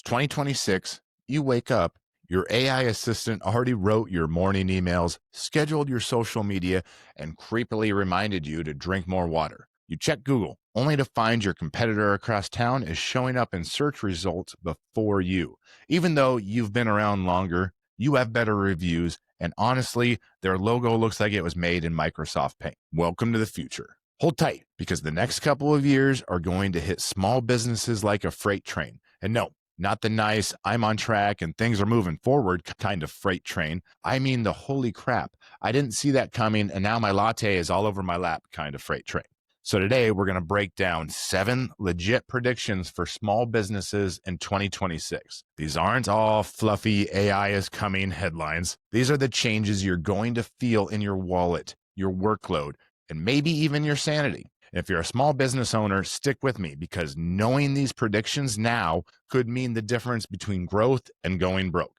2026, you wake up, your AI assistant already wrote your morning emails, scheduled your social media, and creepily reminded you to drink more water. You check Google, only to find your competitor across town is showing up in search results before you. Even though you've been around longer, you have better reviews, and honestly, their logo looks like it was made in Microsoft Paint. Welcome to the future. Hold tight, because the next couple of years are going to hit small businesses like a freight train. And no, not the nice, I'm on track and things are moving forward kind of freight train. I mean the holy crap, I didn't see that coming and now my latte is all over my lap kind of freight train. So today we're going to break down 7 legit predictions for small businesses in 2026. These aren't all fluffy AI is coming headlines. These are the changes you're going to feel in your wallet, your workload, and maybe even your sanity. And if you're a small business owner, stick with me, because knowing these predictions now could mean the difference between growth and going broke.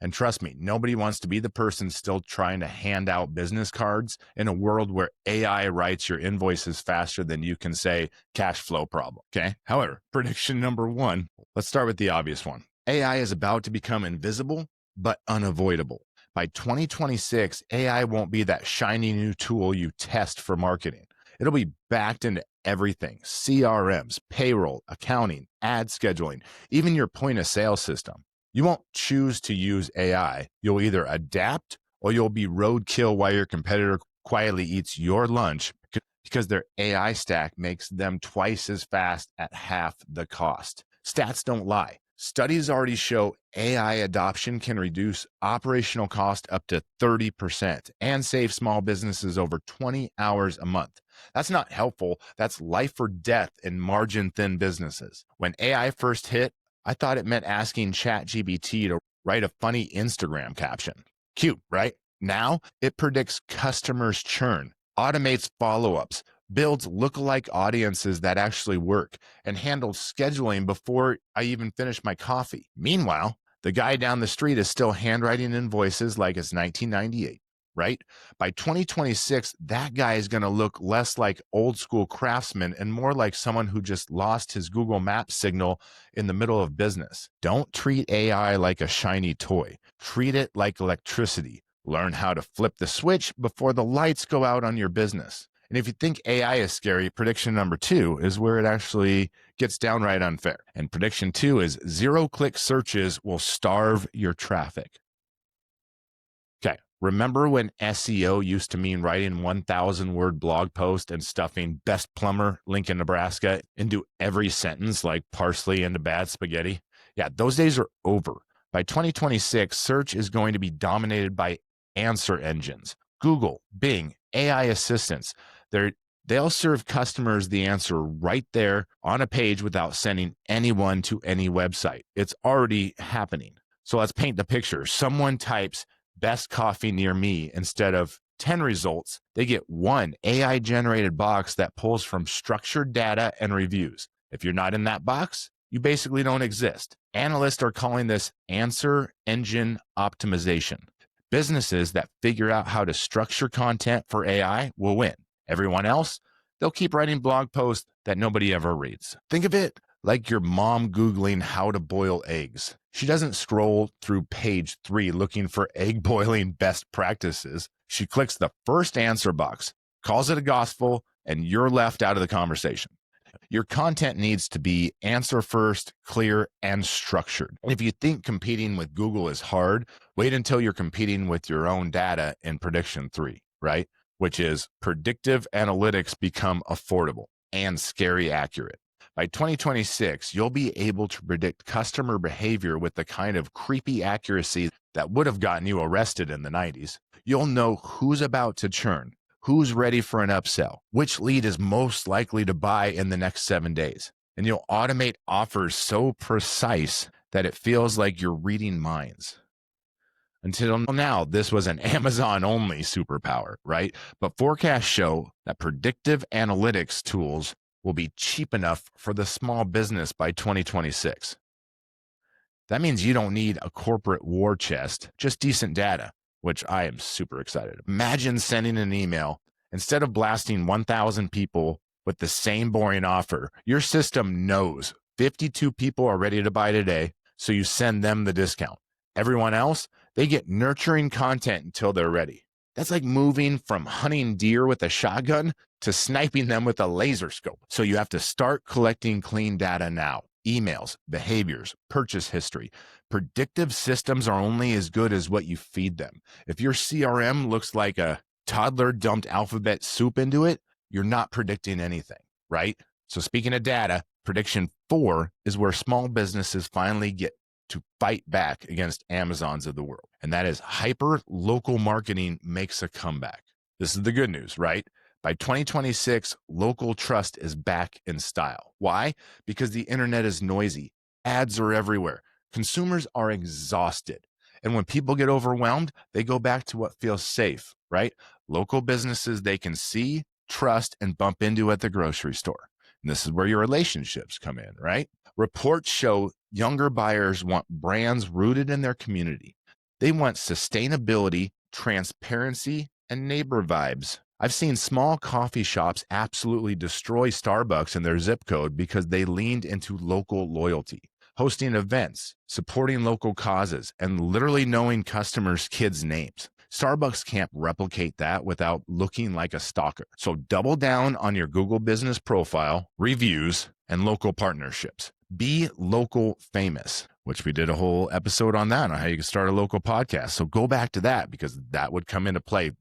And trust me, nobody wants to be the person still trying to hand out business cards in a world where AI writes your invoices faster than you can say cash flow problem. Okay. However, prediction number 1, let's start with the obvious one. AI is about to become invisible, but unavoidable. By 2026, AI won't be that shiny new tool you test for marketing. It'll be backed into everything: CRMs, payroll, accounting, ad scheduling, even your point of sale system. You won't choose to use AI. You'll either adapt or you'll be roadkill while your competitor quietly eats your lunch, because their AI stack makes them twice as fast at half the cost. Stats don't lie. Studies already show AI adoption can reduce operational cost up to 30% and save small businesses over 20 hours a month. That's not helpful. That's life or death in margin-thin businesses. When AI first hit, I thought it meant asking ChatGPT to write a funny Instagram caption. Cute, right? Now it predicts customers' churn, automates follow-ups, builds lookalike audiences that actually work, and handles scheduling before I even finish my coffee. Meanwhile, the guy down the street is still handwriting invoices like it's 1998, right? By 2026, that guy is going to look less like old school craftsman and more like someone who just lost his Google Maps signal in the middle of business. Don't treat AI like a shiny toy. Treat it like electricity. Learn how to flip the switch before the lights go out on your business. And if you think AI is scary, prediction number 2 is where it actually gets downright unfair. And prediction 2 is zero-click searches will starve your traffic. Okay, remember when SEO used to mean writing 1,000-word blog post and stuffing best plumber, Lincoln, Nebraska into every sentence like parsley into bad spaghetti? Yeah, those days are over. By 2026, search is going to be dominated by answer engines. Google, Bing, AI assistants. They'll serve customers the answer right there on a page without sending anyone to any website. It's already happening. So let's paint the picture. Someone types best coffee near me. Instead of 10 results, they get one AI generated box that pulls from structured data and reviews. If you're not in that box, you basically don't exist. Analysts are calling this answer engine optimization. Businesses that figure out how to structure content for AI will win. Everyone else, they'll keep writing blog posts that nobody ever reads. Think of it like your mom Googling how to boil eggs. She doesn't scroll through page 3 looking for egg boiling best practices. She clicks the first answer box, calls it a gospel, and you're left out of the conversation. Your content needs to be answer first, clear, and structured. If you think competing with Google is hard, wait until you're competing with your own data in prediction 3, right? Which is predictive analytics become affordable and scary accurate. By 2026, you'll be able to predict customer behavior with the kind of creepy accuracy that would have gotten you arrested in the 90s. You'll know who's about to churn, who's ready for an upsell, which lead is most likely to buy in the next 7 days. And you'll automate offers so precise that it feels like you're reading minds. Until now, this was an Amazon-only superpower, right? But forecasts show that predictive analytics tools will be cheap enough for the small business by 2026. That means you don't need a corporate war chest, just decent data, which I am super excited. Imagine sending an email. Instead of blasting 1,000 people with the same boring offer, your system knows 52 people are ready to buy today, So you send them the discount. Everyone else, they get nurturing content until they're ready. That's like moving from hunting deer with a shotgun to sniping them with a laser scope. So you have to start collecting clean data now. Emails, behaviors, purchase history. Predictive systems are only as good as what you feed them. If your CRM looks like a toddler dumped alphabet soup into it, you're not predicting anything, right? So speaking of data, prediction 4 is where small businesses finally get to fight back against Amazons of the world. And that is hyper local marketing makes a comeback. This is the good news, right? By 2026, local trust is back in style. Why? Because the internet is noisy. Ads are everywhere. Consumers are exhausted. And when people get overwhelmed, they go back to what feels safe, right? Local businesses they can see, trust, and bump into at the grocery store. And this is where your relationships come in, right? Reports show younger buyers want brands rooted in their community. They want sustainability, transparency, and neighbor vibes. I've seen small coffee shops absolutely destroy Starbucks in their zip code because they leaned into local loyalty, hosting events, supporting local causes, and literally knowing customers' kids' names. Starbucks can't replicate that without looking like a stalker. So double down on your Google business profile, reviews, and local partnerships. Be local famous, which we did a whole episode on that, on how you can start a local podcast. So go back to that because that would come into play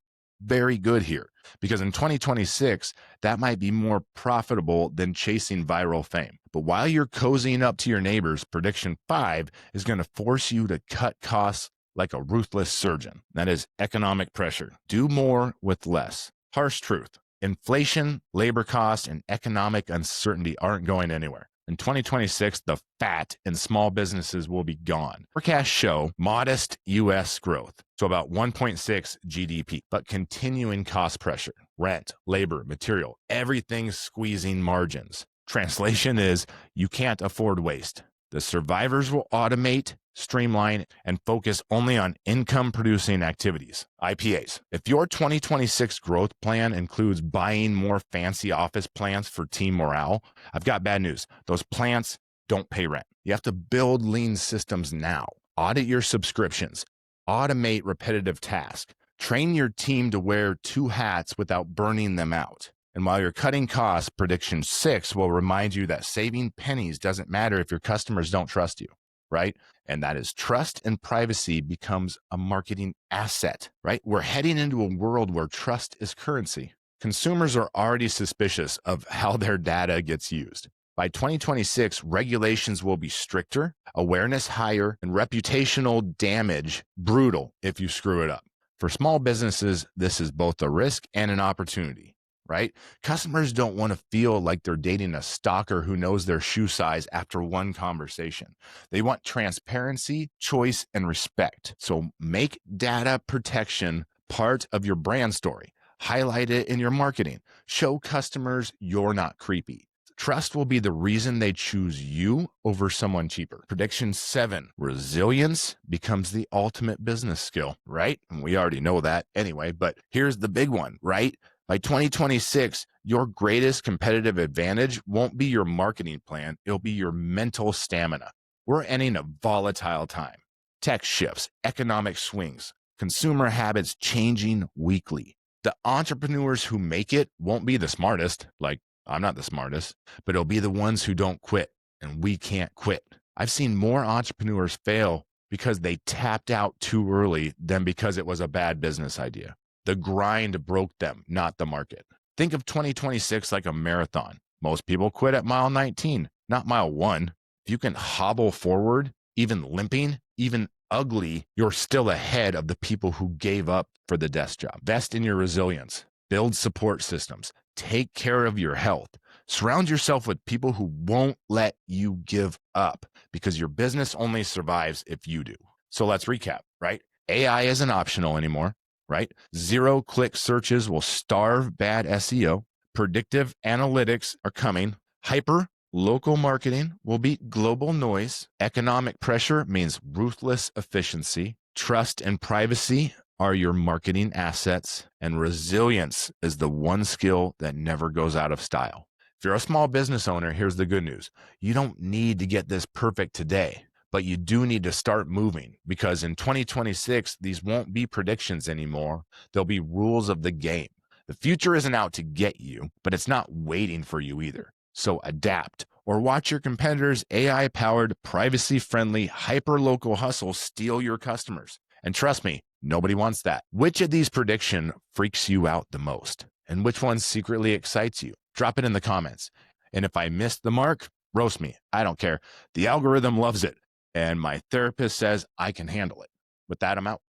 very good here. Because in 2026, that might be more profitable than chasing viral fame. But while you're cozying up to your neighbors, prediction 5 is going to force you to cut costs like a ruthless surgeon. That is economic pressure. Do more with less. Harsh truth. Inflation, labor costs, and economic uncertainty aren't going anywhere. In 2026, the fat in small businesses will be gone. Forecasts show modest U.S. growth, so about 1.6 GDP, but continuing cost pressure. Rent, labor, material, everything's squeezing margins. Translation is, you can't afford waste. The survivors will automate, streamline, and focus only on income-producing activities, IPAs. If your 2026 growth plan includes buying more fancy office plants for team morale, I've got bad news. Those plants don't pay rent. You have to build lean systems now. Audit your subscriptions. Automate repetitive tasks. Train your team to wear 2 hats without burning them out. And while you're cutting costs, prediction 6 will remind you that saving pennies doesn't matter if your customers don't trust you, right? And that is trust and privacy becomes a marketing asset, right? We're heading into a world where trust is currency. Consumers are already suspicious of how their data gets used. By 2026, regulations will be stricter, awareness higher, and reputational damage brutal if you screw it up. For small businesses, this is both a risk and an opportunity. Right? Customers don't want to feel like they're dating a stalker who knows their shoe size after one conversation. They want transparency, choice, and respect. So make data protection part of your brand story. Highlight it in your marketing. Show customers you're not creepy. Trust will be the reason they choose you over someone cheaper. Prediction 7, resilience becomes the ultimate business skill, right? And we already know that anyway, but here's the big one, right? By 2026, your greatest competitive advantage won't be your marketing plan. It'll be your mental stamina. We're entering a volatile time. Tech shifts, economic swings, consumer habits changing weekly. The entrepreneurs who make it won't be the smartest, like I'm not the smartest, but it'll be the ones who don't quit, and we can't quit. I've seen more entrepreneurs fail because they tapped out too early than because it was a bad business idea. The grind broke them, not the market. Think of 2026 like a marathon. Most people quit at mile 19, not mile 1. If you can hobble forward, even limping, even ugly, you're still ahead of the people who gave up for the desk job. Invest in your resilience. Build support systems. Take care of your health. Surround yourself with people who won't let you give up because your business only survives if you do. So let's recap, right? AI isn't optional anymore. Right? 0-click searches will starve bad SEO. Predictive analytics are coming. Hyper local marketing will beat global noise. Economic pressure means ruthless efficiency. Trust and privacy are your marketing assets. And resilience is the one skill that never goes out of style. If you're a small business owner, here's the good news. You don't need to get this perfect today, but you do need to start moving because in 2026, these won't be predictions anymore. They'll be rules of the game. The future isn't out to get you, but it's not waiting for you either. So adapt or watch your competitors' AI powered, privacy friendly, hyper local hustle steal your customers. And trust me, nobody wants that. Which of these prediction freaks you out the most? And which one secretly excites you? Drop it in the comments. And if I missed the mark, roast me. I don't care. The algorithm loves it. And my therapist says I can handle it. With that, I'm out.